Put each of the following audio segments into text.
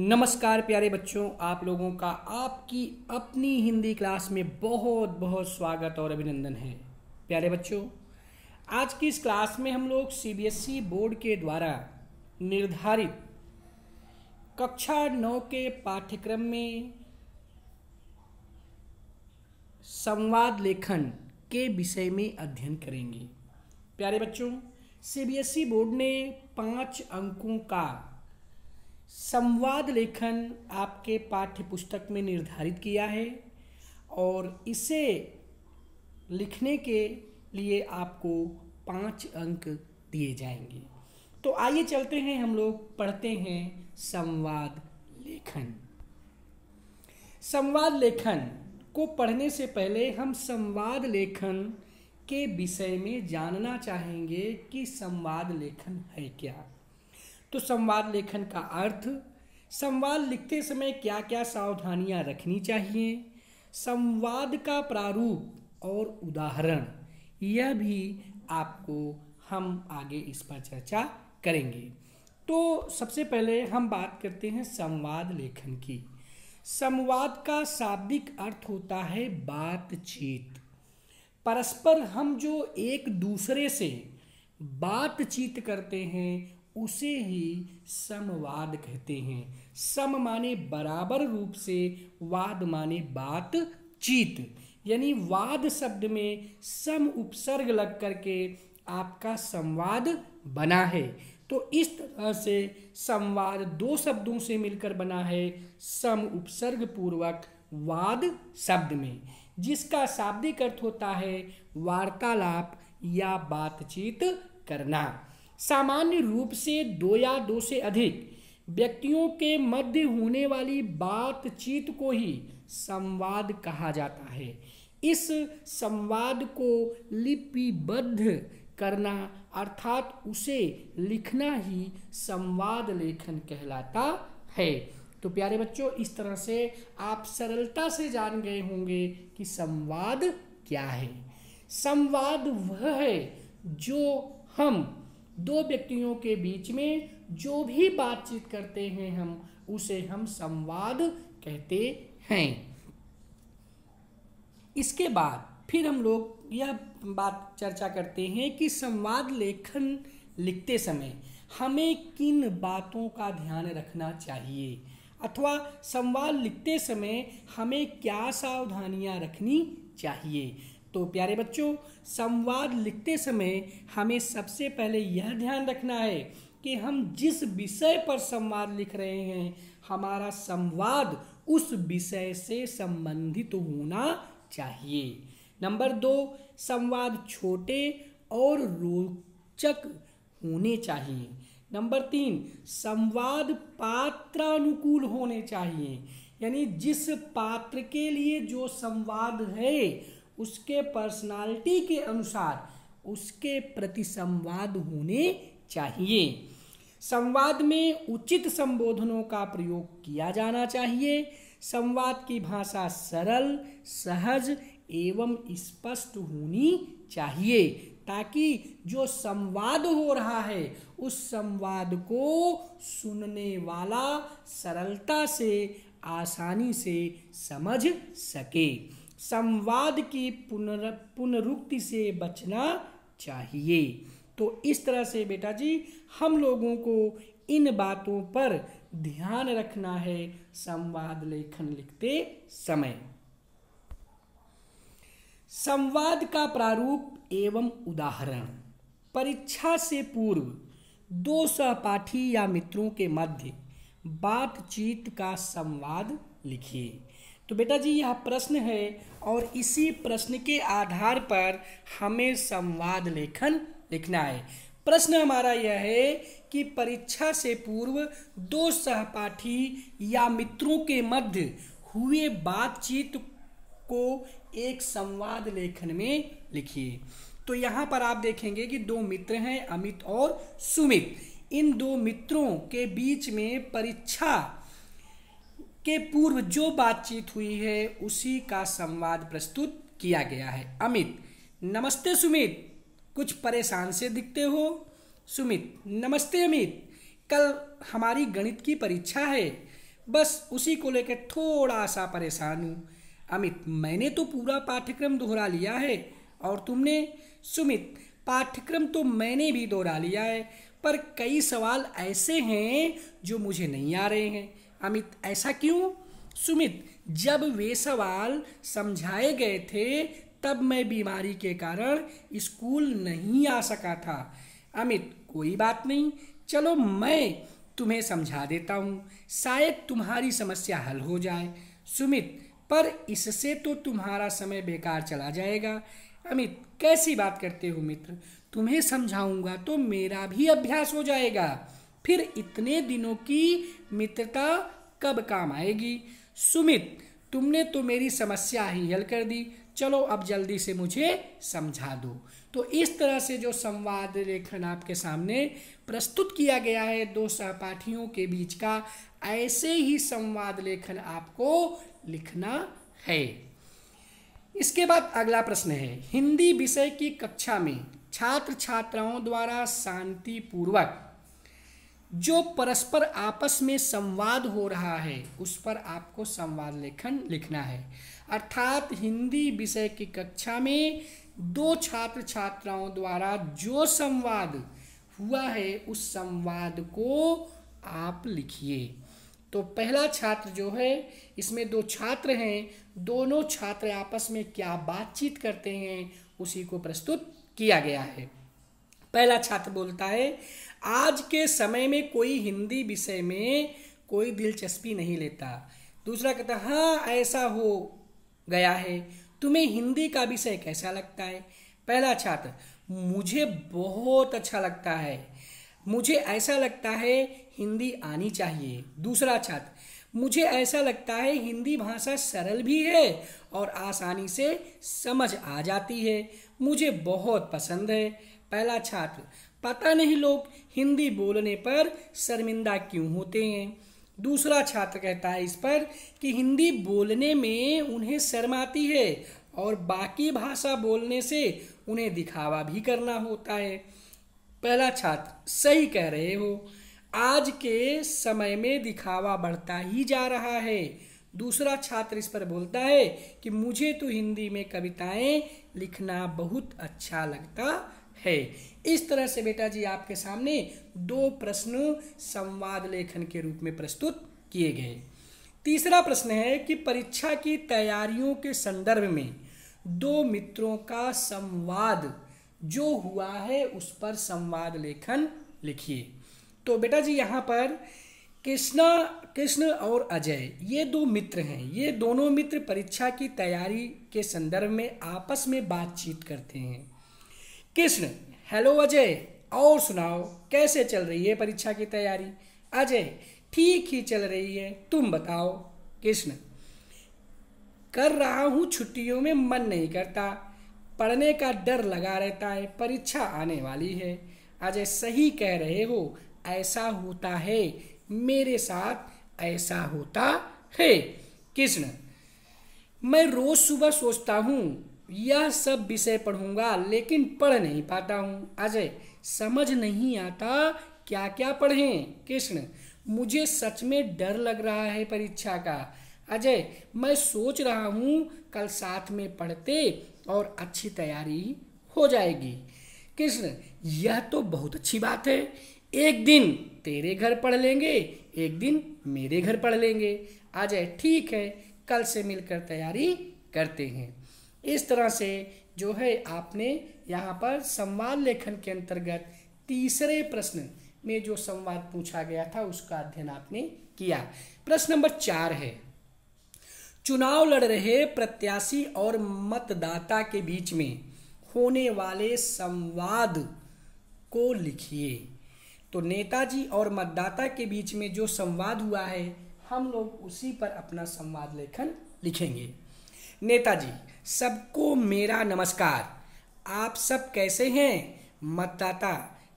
नमस्कार प्यारे बच्चों, आप लोगों का आपकी अपनी हिंदी क्लास में बहुत बहुत स्वागत और अभिनंदन है। प्यारे बच्चों, आज की इस क्लास में हम लोग सीबीएसई बोर्ड के द्वारा निर्धारित कक्षा 9 के पाठ्यक्रम में संवाद लेखन के विषय में अध्ययन करेंगे। प्यारे बच्चों, सीबीएसई बोर्ड ने 5 अंकों का संवाद लेखन आपके पाठ्य पुस्तक में निर्धारित किया है और इसे लिखने के लिए आपको 5 अंक दिए जाएंगे। तो आइए चलते हैं, हम लोग पढ़ते हैं संवाद लेखन। संवाद लेखन को पढ़ने से पहले हम संवाद लेखन के विषय में जानना चाहेंगे कि संवाद लेखन है क्या। तो संवाद लेखन का अर्थ, संवाद लिखते समय क्या क्या सावधानियां रखनी चाहिए, संवाद का प्रारूप और उदाहरण, यह भी आपको हम आगे इस पर चर्चा करेंगे। तो सबसे पहले हम बात करते हैं संवाद लेखन की। संवाद का शाब्दिक अर्थ होता है बातचीत। परस्पर हम जो एक दूसरे से बातचीत करते हैं उसे ही समवाद कहते हैं। सम माने बराबर रूप से, वाद माने बातचीत, यानी वाद शब्द में सम उपसर्ग लग करके आपका संवाद बना है। तो इस तरह से संवाद 2 शब्दों से मिलकर बना है, सम उपसर्ग पूर्वक वाद शब्द में, जिसका शाब्दिक अर्थ होता है वार्तालाप या बातचीत करना। सामान्य रूप से 2 या 2 से अधिक व्यक्तियों के मध्य होने वाली बातचीत को ही संवाद कहा जाता है। इस संवाद को लिपिबद्ध करना अर्थात उसे लिखना ही संवाद लेखन कहलाता है। तो प्यारे बच्चों, इस तरह से आप सरलता से जान गए होंगे कि संवाद क्या है। संवाद वह है जो हम 2 व्यक्तियों के बीच में जो भी बातचीत करते हैं उसे हम संवाद कहते हैं। इसके बाद फिर हम लोग यह बात चर्चा करते हैं कि संवाद लेखन लिखते समय हमें किन बातों का ध्यान रखना चाहिए, अथवा संवाद लिखते समय हमें क्या सावधानियां रखनी चाहिए। तो प्यारे बच्चों, संवाद लिखते समय हमें सबसे पहले यह ध्यान रखना है कि हम जिस विषय पर संवाद लिख रहे हैं, हमारा संवाद उस विषय से संबंधित होना चाहिए। नंबर 2, संवाद छोटे और रोचक होने चाहिए। नंबर 3, संवाद पात्रानुकूल होने चाहिए, यानी जिस पात्र के लिए जो संवाद है उसके पर्सनालिटी के अनुसार उसके प्रति संवाद होने चाहिए। संवाद में उचित संबोधनों का प्रयोग किया जाना चाहिए। संवाद की भाषा सरल, सहज एवं स्पष्ट होनी चाहिए, ताकि जो संवाद हो रहा है उस संवाद को सुनने वाला सरलता से, आसानी से समझ सके। संवाद की पुनरुक्ति से बचना चाहिए। तो इस तरह से बेटा जी हम लोगों को इन बातों पर ध्यान रखना है संवाद लेखन लिखते समय। संवाद का प्रारूप एवं उदाहरण। परीक्षा से पूर्व 2 सहपाठी या मित्रों के मध्य बातचीत का संवाद लिखिए। तो बेटा जी यह प्रश्न है और इसी प्रश्न के आधार पर हमें संवाद लेखन लिखना है। प्रश्न हमारा यह है कि परीक्षा से पूर्व 2 सहपाठी या मित्रों के मध्य हुए बातचीत को एक संवाद लेखन में लिखिए। तो यहाँ पर आप देखेंगे कि 2 मित्र हैं, अमित और सुमित। इन 2 मित्रों के बीच में परीक्षा के पूर्व जो बातचीत हुई है उसी का संवाद प्रस्तुत किया गया है। अमित: नमस्ते सुमित, कुछ परेशान से दिखते हो। सुमित: नमस्ते अमित, कल हमारी गणित की परीक्षा है, बस उसी को लेकर थोड़ा सा परेशान हूँ। अमित, मैंने तो पूरा पाठ्यक्रम दोहरा लिया है। और तुमने? सुमित, पाठ्यक्रम तो मैंने भी दोहरा लिया है, पर कई सवाल ऐसे हैं जो मुझे नहीं आ रहे हैं। अमित, ऐसा क्यों? सुमित, जब वे सवाल समझाए गए थे तब मैं बीमारी के कारण स्कूल नहीं आ सका था। अमित, कोई बात नहीं, चलो मैं तुम्हें समझा देता हूँ, शायद तुम्हारी समस्या हल हो जाए। सुमित, पर इससे तो तुम्हारा समय बेकार चला जाएगा। अमित, कैसी बात करते हो मित्र, तुम्हें समझाऊंगा तो मेरा भी अभ्यास हो जाएगा, फिर इतने दिनों की मित्रता कब काम आएगी। सुमित, तुमने तो मेरी समस्या ही हल कर दी, चलो अब जल्दी से मुझे समझा दो। तो इस तरह से जो संवाद लेखन आपके सामने प्रस्तुत किया गया है दो सहपाठियों के बीच का, ऐसे ही संवाद लेखन आपको लिखना है। इसके बाद अगला प्रश्न है, हिंदी विषय की कक्षा में छात्र छात्राओं द्वारा शांतिपूर्वक जो परस्पर आपस में संवाद हो रहा है उस पर आपको संवाद लेखन लिखना है। अर्थात हिंदी विषय की कक्षा में दो छात्र छात्राओं द्वारा जो संवाद हुआ है उस संवाद को आप लिखिए। तो पहला छात्र जो है, इसमें दो छात्र हैं, दोनों छात्र आपस में क्या बातचीत करते हैं उसी को प्रस्तुत किया गया है। पहला छात्र बोलता है, आज के समय में कोई हिंदी विषय में कोई दिलचस्पी नहीं लेता। दूसरा कहता है, हाँ ऐसा हो गया है, तुम्हें हिंदी का विषय कैसा लगता है। पहला छात्र, मुझे बहुत अच्छा लगता है, मुझे ऐसा लगता है हिंदी आनी चाहिए। दूसरा छात्र, मुझे ऐसा लगता है हिंदी भाषा सरल भी है और आसानी से समझ आ जाती है, मुझे बहुत पसंद है। पहला छात्र, पता नहीं लोग हिंदी बोलने पर शर्मिंदा क्यों होते हैं। दूसरा छात्र कहता है इस पर कि हिंदी बोलने में उन्हें शर्म आती है और बाकी भाषा बोलने से उन्हें दिखावा भी करना होता है। पहला छात्र, सही कह रहे हो, आज के समय में दिखावा बढ़ता ही जा रहा है। दूसरा छात्र इस पर बोलता है कि मुझे तो हिंदी में कविताएं लिखना बहुत अच्छा लगता है। इस तरह से बेटा जी आपके सामने दो प्रश्न संवाद लेखन के रूप में प्रस्तुत किए गए। तीसरा प्रश्न है कि परीक्षा की तैयारियों के संदर्भ में दो मित्रों का संवाद जो हुआ है उस पर संवाद लेखन लिखिए। तो बेटा जी यहाँ पर कृष्ण और अजय ये दो मित्र हैं। ये दोनों मित्र परीक्षा की तैयारी के संदर्भ में आपस में बातचीत करते हैं। कृष्ण, हेलो अजय, और सुनाओ कैसे चल रही है परीक्षा की तैयारी। अजय, ठीक ही चल रही है, तुम बताओ। कृष्ण, कर रहा हूँ, छुट्टियों में मन नहीं करता, पढ़ने का डर लगा रहता है, परीक्षा आने वाली है। अजय, सही कह रहे हो, ऐसा होता है, मेरे साथ ऐसा होता है। कृष्ण, मैं रोज सुबह सोचता हूँ यह सब विषय पढ़ूंगा लेकिन पढ़ नहीं पाता हूँ। अजय, समझ नहीं आता क्या क्या पढ़ें। कृष्ण, मुझे सच में डर लग रहा है परीक्षा का। अजय, मैं सोच रहा हूँ कल साथ में पढ़ते और अच्छी तैयारी हो जाएगी। कृष्ण, यह तो बहुत अच्छी बात है, एक दिन तेरे घर पढ़ लेंगे, एक दिन मेरे घर पढ़ लेंगे। अजय, ठीक है, कल से मिलकर तैयारी करते हैं। इस तरह से जो है आपने यहाँ पर संवाद लेखन के अंतर्गत तीसरे प्रश्न में जो संवाद पूछा गया था उसका अध्ययन आपने किया। प्रश्न नंबर 4 है, चुनाव लड़ रहे प्रत्याशी और मतदाता के बीच में होने वाले संवाद को लिखिए। तो नेताजी और मतदाता के बीच में जो संवाद हुआ है हम लोग उसी पर अपना संवाद लेखन लिखेंगे। नेताजी, सबको मेरा नमस्कार, आप सब कैसे हैं। मतदाता,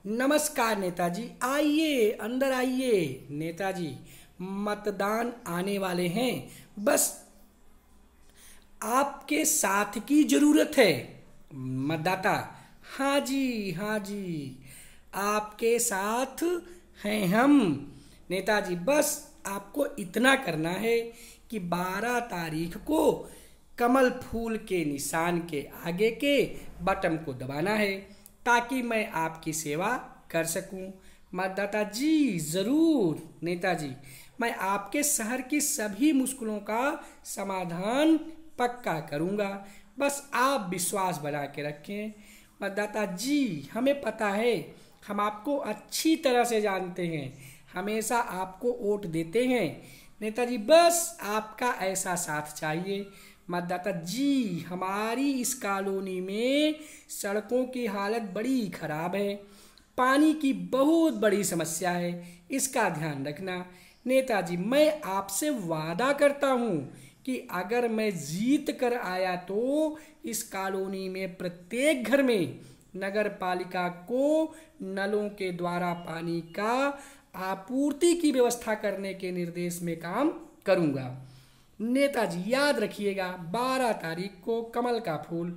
नमस्कार नेताजी, आइए अंदर आइए। नेताजी, मतदान आने वाले हैं, बस आपके साथ की जरूरत है। मतदाता, हाँ जी आपके साथ हैं हम। नेताजी, बस आपको इतना करना है कि 12 तारीख को कमल फूल के निशान के आगे के बटन को दबाना है ताकि मैं आपकी सेवा कर सकूं। मतदाता जी ज़रूर नेताजी, मैं आपके शहर की सभी मुश्किलों का समाधान पक्का करूंगा, बस आप विश्वास बना के रखें। मतदाता जी, हमें पता है, हम आपको अच्छी तरह से जानते हैं, हमेशा आपको वोट देते हैं नेताजी, बस आपका ऐसा साथ चाहिए। मतदाता जी, हमारी इस कॉलोनी में सड़कों की हालत बड़ी खराब है, पानी की बहुत बड़ी समस्या है, इसका ध्यान रखना। नेताजी, मैं आपसे वादा करता हूँ कि अगर मैं जीत कर आया तो इस कॉलोनी में प्रत्येक घर में नगर पालिका को नलों के द्वारा पानी का आपूर्ति की व्यवस्था करने के निर्देश में काम करूँगा। नेताजी याद रखिएगा, 12 तारीख को कमल का फूल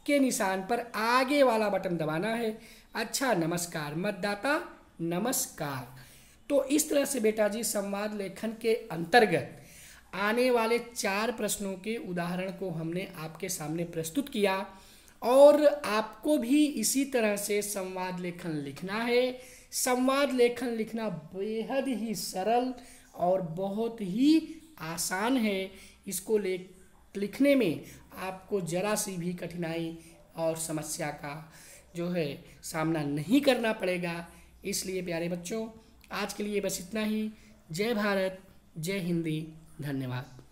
के निशान पर आगे वाला बटन दबाना है। अच्छा, नमस्कार मतदाता, नमस्कार। तो इस तरह से बेटा जी संवाद लेखन के अंतर्गत आने वाले 4 प्रश्नों के उदाहरण को हमने आपके सामने प्रस्तुत किया और आपको भी इसी तरह से संवाद लेखन लिखना है। संवाद लेखन लिखना बेहद ही सरल और बहुत ही आसान है। इसको लिखने में आपको जरा सी भी कठिनाई और समस्या का जो है सामना नहीं करना पड़ेगा। इसलिए प्यारे बच्चों, आज के लिए बस इतना ही। जय भारत, जय हिंदी, धन्यवाद।